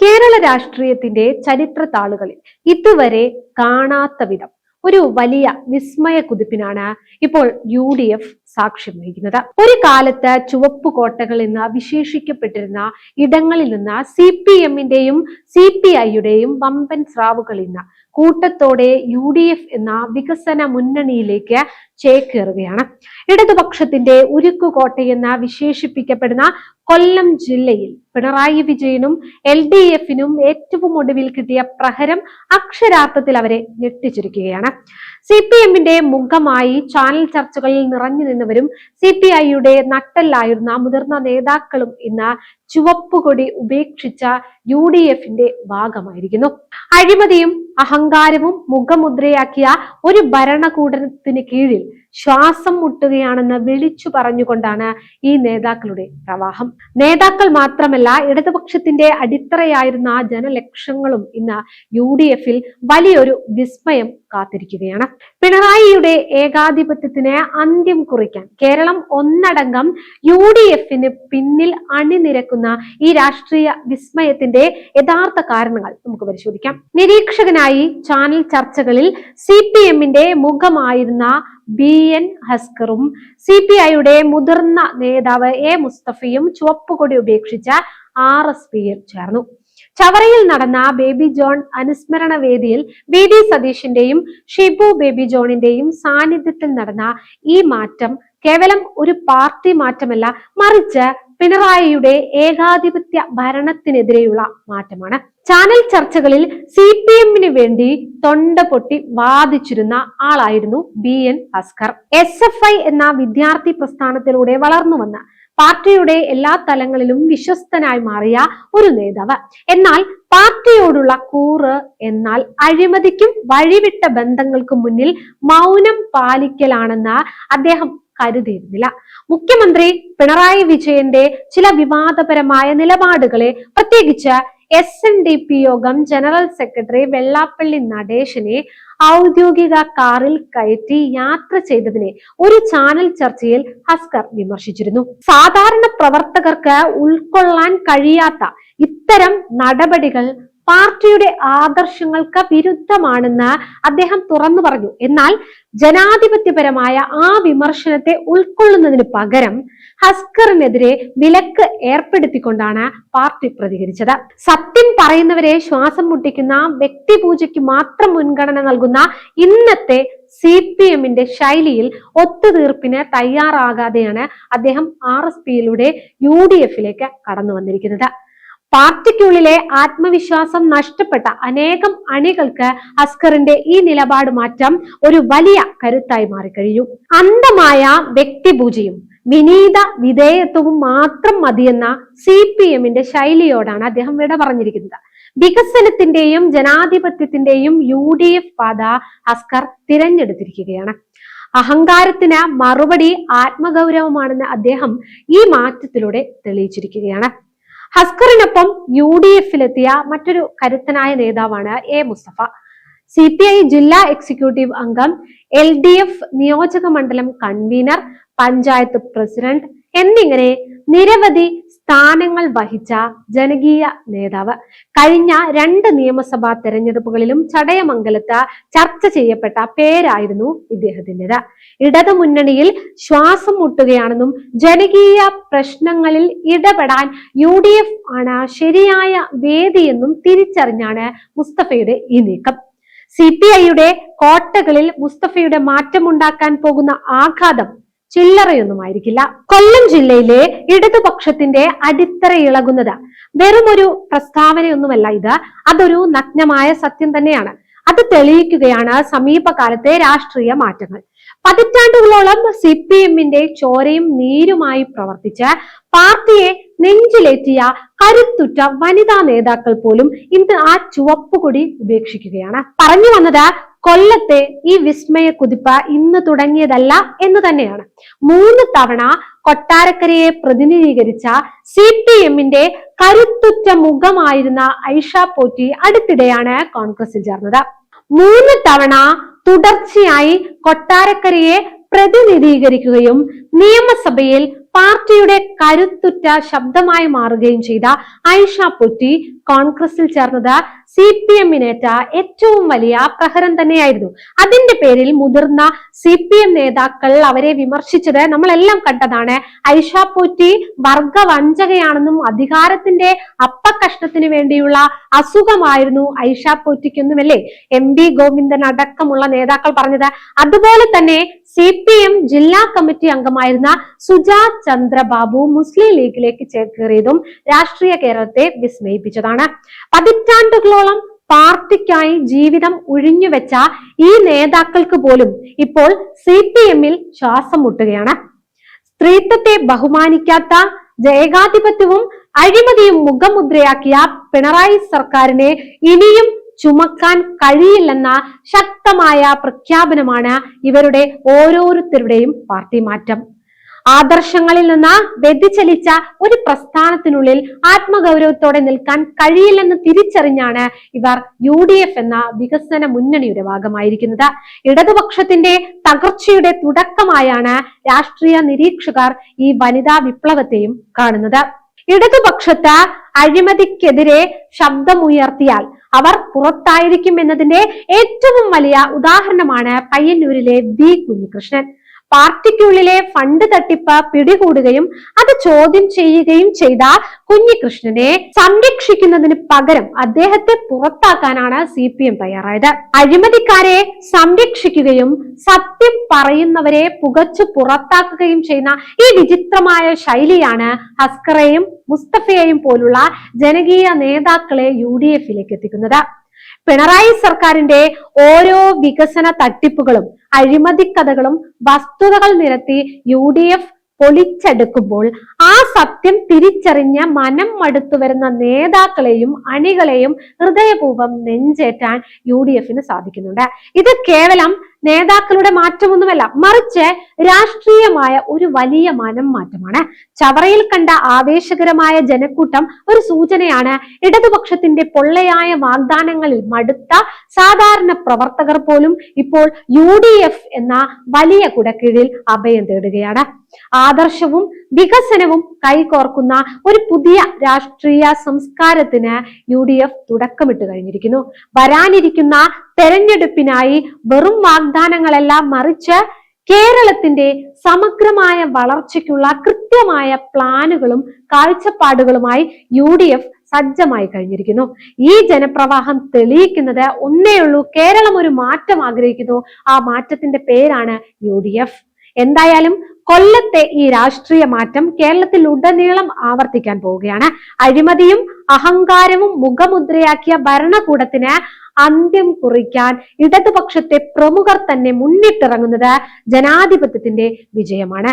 കേരള രാഷ്ട്രീയത്തിന്റെ ചരിത്ര താളുകളിൽ ഇതുവരെ കാണാത്ത വിധം ഒരു വലിയ വിസ്മയ കുതിപ്പിനാണ് ഇപ്പോൾ UDF സാക്ഷ്യം വഹിക്കുന്നത്. ഒരു കാലത്ത് ചുവപ്പ് കോട്ടകൾ എന്ന് വിശേഷിക്കപ്പെട്ടിരുന്ന ഇടങ്ങളിൽ നിന്ന് CPM-ന്റെയും CPI-യുടെയും വമ്പൻ സ്രാവുകൾ ഇന്ന് കൂട്ടത്തോടെ UDF എന്ന വികസന മുന്നണിയിലേക്ക് ചേക്കേറുകയാണ്. ഇടതുപക്ഷത്തിന്റെ ഉരുക്കുകോട്ടയെന്ന് വിശേഷിപ്പിക്കപ്പെടുന്ന കൊല്ലം ജില്ലയിൽ പിണറായി വിജയനും LDF-നും ഏറ്റവും ഒടുവിൽ കിട്ടിയ പ്രഹരം അക്ഷരാർത്ഥത്തിൽ അവരെ ഞെട്ടിച്ചിരിക്കുകയാണ്. CPM-ന്റെ മുഖമായി ചാനൽ ചർച്ചകളിൽ നിറഞ്ഞു നിന്നവരും CPI-യുടെ നട്ടെല്ലായിരുന്ന മുതിർന്ന നേതാക്കളും ഇന്ന് ചുവപ്പുകൊടി ഉപേക്ഷിച്ച UDF-ന്റെ ഭാഗമായിരിക്കുന്നു. അഴിമതിയും അഹങ്കാരവും മുഖമുദ്രയാക്കിയ ഒരു ഭരണകൂടത്തിന് കീഴിൽ ശ്വാസം മുട്ടുകയാണെന്ന് വിളിച്ചു പറഞ്ഞുകൊണ്ടാണ് ഈ നേതാക്കളുടെ പ്രവാഹം. നേതാക്കൾ മാത്രമല്ല, ഇടതുപക്ഷത്തിന്റെ അടിത്തറയായിരുന്ന ജനലക്ഷങ്ങളും ഇന്ന് UDF-ൽ വലിയൊരു വിസ്മയം കാത്തിരിക്കുകയാണ്. പിണറായിയുടെ ഏകാധിപത്യത്തിന് അന്ത്യം കുറിക്കാൻ കേരളം ഒന്നടങ്കം UDF-ന് പിന്നിൽ അണിനിരക്കുന്ന ഈ രാഷ്ട്രീയ വിസ്മയത്തിന്റെ യഥാർത്ഥ കാരണങ്ങൾ നമുക്ക് പരിശോധിക്കാം. നിരീക്ഷകനായി ചാനൽ ചർച്ചകളിൽ CPM-ന്റെ മുഖമായിരുന്ന BN ഹസ്കറും CPI-യുടെ മുതിർന്ന നേതാവ് A മുസ്തഫയും ചുവപ്പുകൊടി ഉപേക്ഷിച്ച RSPയിൽ ചേർന്നു. ചവറയിൽ നടന്ന ബേബി ജോൺ അനുസ്മരണ വേദിയിൽ VD സതീഷിന്റെയും ഷിബു ബേബി ജോണിന്റെയും സാന്നിധ്യത്തിൽ നടന്ന ഈ മാറ്റം കേവലം ഒരു പാർട്ടി മാറ്റമല്ല, മറിച്ച് പിണറായിയുടെ ഏകാധിപത്യ ഭരണത്തിനെതിരെയുള്ള മാറ്റമാണ്. ചാനൽ ചർച്ചകളിൽ CPM-ന് വേണ്ടി തൊണ്ട പൊട്ടി വാദിച്ചിരുന്ന ആളായിരുന്നു BN ഹസ്കർ. SFI എന്ന വിദ്യാർത്ഥി പ്രസ്ഥാനത്തിലൂടെ വളർന്നു വന്ന പാർട്ടിയുടെ എല്ലാ തലങ്ങളിലും വിശ്വസ്തനായി മാറിയ ഒരു നേതാവ്. എന്നാൽ പാർട്ടിയോടുള്ള കൂറ് എന്നാൽ അഴിമതിക്കും വഴിവിട്ട ബന്ധങ്ങൾക്കും മുന്നിൽ മൗനം പാലിക്കലാണെന്ന് അദ്ദേഹം കരുതിയിരുന്നില്ല. മുഖ്യമന്ത്രി പിണറായി വിജയന്റെ ചില വിവാദപരമായ നിലപാടുകളെ, പ്രത്യേകിച്ച് SNDP യോഗം ജനറൽ സെക്രട്ടറി വെള്ളാപ്പള്ളി നടേശനെ ഔദ്യോഗിക കാറിൽ കയറ്റി യാത്ര ചെയ്തതിനെ ഒരു ചാനൽ ചർച്ചയിൽ ഹസ്കർ വിമർശിച്ചിരുന്നു. സാധാരണ പ്രവർത്തകർക്ക് ഉൾക്കൊള്ളാൻ കഴിയാത്ത ഇത്തരം നടപടികൾ പാർട്ടിയുടെ ആദർശങ്ങൾക്ക് വിരുദ്ധമാണെന്ന് അദ്ദേഹം തുറന്നു പറഞ്ഞു. എന്നാൽ ജനാധിപത്യപരമായ ആ വിമർശനത്തെ ഉൾക്കൊള്ളുന്നതിന് പകരം ഹസ്കറിനെതിരെ വിലക്ക് ഏർപ്പെടുത്തിക്കൊണ്ടാണ് പാർട്ടി പ്രതികരിച്ചത്. സത്യം പറയുന്നവരെ ശ്വാസം മുട്ടിക്കുന്ന വ്യക്തിപൂജയ്ക്ക് മാത്രം മുൻഗണന നൽകുന്ന ഇന്നത്തെ CPM-ന്റെ ശൈലിയിൽ ഒത്തുതീർപ്പിന് തയ്യാറാകാതെയാണ് അദ്ദേഹം RSPയിലൂടെ UDF-ലേക്ക് കടന്നു വന്നിരിക്കുന്നത്. പാർട്ടിക്കുള്ളിലെ ആത്മവിശ്വാസം നഷ്ടപ്പെട്ട അനേകം അണികൾക്ക് ഹസ്കറിന്റെ ഈ നിലപാട് മാറ്റം ഒരു വലിയ കരുത്തായി മാറിക്കഴിഞ്ഞു. അന്ധമായ വ്യക്തിപൂജയും വിനീത വിധേയത്വവും മാത്രം മതിയെന്ന CPM-ന്റെ ശൈലിയോടാണ് അദ്ദേഹം വിട പറഞ്ഞിരിക്കുന്നത്. വികസനത്തിന്റെയും ജനാധിപത്യത്തിന്റെയും UDF പാത ഹസ്കർ തിരഞ്ഞെടുത്തിരിക്കുകയാണ്. അഹങ്കാരത്തിന് മറുപടി ആത്മഗൗരവമാണെന്ന് അദ്ദേഹം ഈ മാറ്റത്തിലൂടെ തെളിയിച്ചിരിക്കുകയാണ്. ഹസ്കറിനൊപ്പം UDF-ലെത്തിയ മറ്റൊരു കരുത്തനായ നേതാവാണ് A മുസ്തഫ. CPI ജില്ലാ എക്സിക്യൂട്ടീവ് അംഗം, LDF നിയോജക മണ്ഡലം കൺവീനർ, പഞ്ചായത്ത് പ്രസിഡന്റ് എന്നിങ്ങനെ നിരവധി സ്ഥാനങ്ങൾ വഹിച്ച ജനകീയ നേതാവ്. കഴിഞ്ഞ 2 നിയമസഭാ തെരഞ്ഞെടുപ്പുകളിലും ചടയമംഗലത്ത് ചർച്ച ചെയ്യപ്പെട്ട പേരായിരുന്നു ഇദ്ദേഹത്തിൻ്റെത്. ഇടതുമുന്നണിയിൽ ശ്വാസം മുട്ടുകയാണെന്നും ജനകീയ പ്രശ്നങ്ങളിൽ ഇടപെടാൻ UDF ആണ് ശരിയായ വേദിയെന്നും തിരിച്ചറിഞ്ഞാണ് മുസ്തഫയുടെ ഈ നീക്കം. CPI-യുടെ കോട്ടകളിൽ മുസ്തഫയുടെ മാറ്റമുണ്ടാക്കാൻ പോകുന്ന ആഘാതം ചില്ലറയൊന്നുമായിരിക്കില്ല. കൊല്ലം ജില്ലയിലെ ഇടതുപക്ഷത്തിന്റെ അടിത്തറ ഇളകുന്നത് വെറുമൊരു പ്രസ്താവനയൊന്നുമല്ല ഇത്, അതൊരു നഗ്നമായ സത്യം തന്നെയാണ്. അത് തെളിയിക്കുകയാണ് സമീപകാലത്തെ രാഷ്ട്രീയ മാറ്റങ്ങൾ. പതിറ്റാണ്ടുകളോളം CPM-ന്റെ ചോരയും നീരുമായി പ്രവർത്തിച്ച് പാർട്ടിയെ നെഞ്ചിലേറ്റിയ കരുത്തുറ്റ വനിതാ നേതാക്കൾ പോലും ഇന്ന് ആ ചുവപ്പുകൊടി ഉപേക്ഷിക്കുകയാണ്. പറഞ്ഞു വന്നത്, കൊല്ലത്തെ ഈ വിസ്മയ കുതിപ്പ് ഇന്ന് തുടങ്ങിയതല്ല എന്ന് തന്നെയാണ്. 3 തവണ കൊട്ടാരക്കരയെ പ്രതിനിധീകരിച്ച CPM-ന്റെ കരുത്തുറ്റ മുഖമായിരുന്ന ഐഷ പോറ്റി അടുത്തിടെയാണ് കോൺഗ്രസിൽ ചേർന്നത്. 3 തവണ തുടർച്ചയായി കൊട്ടാരക്കരയെ പ്രതിനിധീകരിക്കുകയും നിയമസഭയിൽ പാർട്ടിയുടെ കരുത്തുറ്റ ശബ്ദമായി മാറുകയും ചെയ്ത ഐഷ പോറ്റി കോൺഗ്രസിൽ ചേർന്നത് CPM-നേറ്റ ഏറ്റവും വലിയ പ്രഹരം തന്നെയായിരുന്നു. അതിന്റെ പേരിൽ മുതിർന്ന CPM നേതാക്കൾ അവരെ വിമർശിച്ചത് നമ്മളെല്ലാം കണ്ടതാണ്. ഐഷ പോറ്റി വർഗവഞ്ചകയാണെന്നും അധികാരത്തിന്റെ അപ്പക്കഷ്ണത്തിന് വേണ്ടിയുള്ള അസുഖമായിരുന്നു ഐഷ പോറ്റിക്കൊന്നുമല്ലേ MB ഗോവിന്ദൻ അടക്കമുള്ള നേതാക്കൾ പറഞ്ഞത്. അതുപോലെ തന്നെ CPM ജില്ലാ കമ്മിറ്റി അംഗമായിരുന്ന സുജാ ചന്ദ്രബാബു മുസ്ലിം ലീഗിലേക്ക് ചേക്കേറിയതും രാഷ്ട്രീയ കേരളത്തെ വിസ്മയിപ്പിച്ചതാണ്. പതിറ്റാണ്ടുകളോളം പാർട്ടിക്കായി ജീവിതം ഉഴിഞ്ഞുവെച്ച ഈ നേതാക്കൾക്ക് പോലും ഇപ്പോൾ CPM-ൽ ശ്വാസം മുട്ടുകയാണ്. സ്ത്രീത്വത്തെ ബഹുമാനിക്കാത്ത, ജേകാധിപത്യവും അഴിമതിയും മുഖമുദ്രയാക്കിയ പിണറായി സർക്കാരിനെ ഇനിയും ചുമക്കാൻ കഴിയില്ലെന്ന ശക്തമായ പ്രഖ്യാപനമാണ് ഇവരുടെ ഓരോരുത്തരുടെയും പാർട്ടി മാറ്റം. ആദർശങ്ങളിൽ നിന്ന് വ്യതിചലിച്ച ഒരു പ്രസ്ഥാനത്തിനുള്ളിൽ ആത്മഗൗരവത്തോടെ നിൽക്കാൻ കഴിയില്ലെന്ന് തിരിച്ചറിഞ്ഞാണ് ഇവർ UDF എന്ന വികസന മുന്നണിയുടെ ഭാഗമായിരിക്കുന്നത്. ഇടതുപക്ഷത്തിന്റെ തകർച്ചയുടെ തുടക്കമായാണ് രാഷ്ട്രീയ നിരീക്ഷകർ ഈ വനിതാ വിപ്ലവത്തെയും കാണുന്നത്. ഇടതുപക്ഷത്ത് അഴിമതിക്കെതിരെ ശബ്ദമുയർത്തിയാൽ അവർ പുറത്തായിരിക്കും എന്നതിന്റെ ഏറ്റവും വലിയ ഉദാഹരണമാണ് പയ്യന്നൂരിലെ V കുഞ്ഞികൃഷ്ണൻ. പാർട്ടിക്കുള്ളിലെ ഫണ്ട് തട്ടിപ്പ് പിടികൂടുകയും അത് ചോദ്യം ചെയ്യുകയും ചെയ്ത കുഞ്ഞികൃഷ്ണനെ സംരക്ഷിക്കുന്നതിന് പകരം അദ്ദേഹത്തെ പുറത്താക്കാനാണ് CPM തയ്യാറായത്. അഴിമതിക്കാരെ സംരക്ഷിക്കുകയും സത്യം പറയുന്നവരെ പുകച്ചു പുറത്താക്കുകയും ചെയ്യുന്ന ഈ വിചിത്രമായ ശൈലിയാണ് ഹസ്കറയും മുസ്തഫയെയും പോലുള്ള ജനകീയ നേതാക്കളെ UDF-ലേക്ക് എത്തിക്കുന്നത്. പിണറായി സർക്കാരിന്റെ ഓരോ വികസന തട്ടിപ്പുകളും അഴിമതിക്കഥകളും വസ്തുതകൾ നിരത്തി UDF പൊളിച്ചെടുക്കുമ്പോൾ ആ സത്യം തിരിച്ചറിഞ്ഞ മനം മടുത്തു വരുന്ന നേതാക്കളെയും അണികളെയും ഹൃദയപൂർവ്വം നെഞ്ചേറ്റാൻ UDF-ന് സാധിക്കുന്നുണ്ട്. ഇത് കേവലം നേതാക്കളുടെ മാറ്റമൊന്നുമല്ല, മറിച്ച് രാഷ്ട്രീയമായ ഒരു വലിയ മനം മാറ്റമാണ്. ചവറയിൽ കണ്ട ആവേശകരമായ ജനക്കൂട്ടം ഒരു സൂചനയാണ്. ഇടതുപക്ഷത്തിന്റെ പൊള്ളയായ വാഗ്ദാനങ്ങളിൽ മടുത്ത സാധാരണ പ്രവർത്തകർ പോലും ഇപ്പോൾ UDF എന്ന വലിയ കുടക്കീഴിൽ അഭയം തേടുകയാണ്. ആദർശവും വികസനവും കൈകോർക്കുന്ന ഒരു പുതിയ രാഷ്ട്രീയ സംസ്കാരത്തിന് UDF തുടക്കമിട്ട് കഴിഞ്ഞിരിക്കുന്നു. വരാനിരിക്കുന്ന തെരഞ്ഞെടുപ്പിനായി വെറും വാഗ്ദാനങ്ങളെല്ലാം മറിച്ച് കേരളത്തിന്റെ സമഗ്രമായ വളർച്ചയ്ക്കുള്ള കൃത്യമായ പ്ലാനുകളും കാഴ്ചപ്പാടുകളുമായി UDF സജ്ജമായി കഴിഞ്ഞിരിക്കുന്നു. ഈ ജനപ്രവാഹം തെളിയിക്കുന്നത് ഒന്നേയുള്ളൂ, കേരളം ഒരു മാറ്റം ആഗ്രഹിക്കുന്നു. ആ മാറ്റത്തിന്റെ പേരാണ് UDF. എന്തായാലും കൊല്ലത്തെ ഈ രാഷ്ട്രീയ മാറ്റം കേരളത്തിൽ ഉടനീളം ആവർത്തിക്കാൻ പോവുകയാണ്. അഴിമതിയും അഹങ്കാരവും മുഖമുദ്രയാക്കിയ ഭരണകൂടത്തിന് അന്ത്യം കുറിക്കാൻ ഇടതുപക്ഷത്തെ പ്രമുഖർ തന്നെ മുന്നിട്ടിറങ്ങുന്നത് ജനാധിപത്യത്തിന്റെ വിജയമാണ്.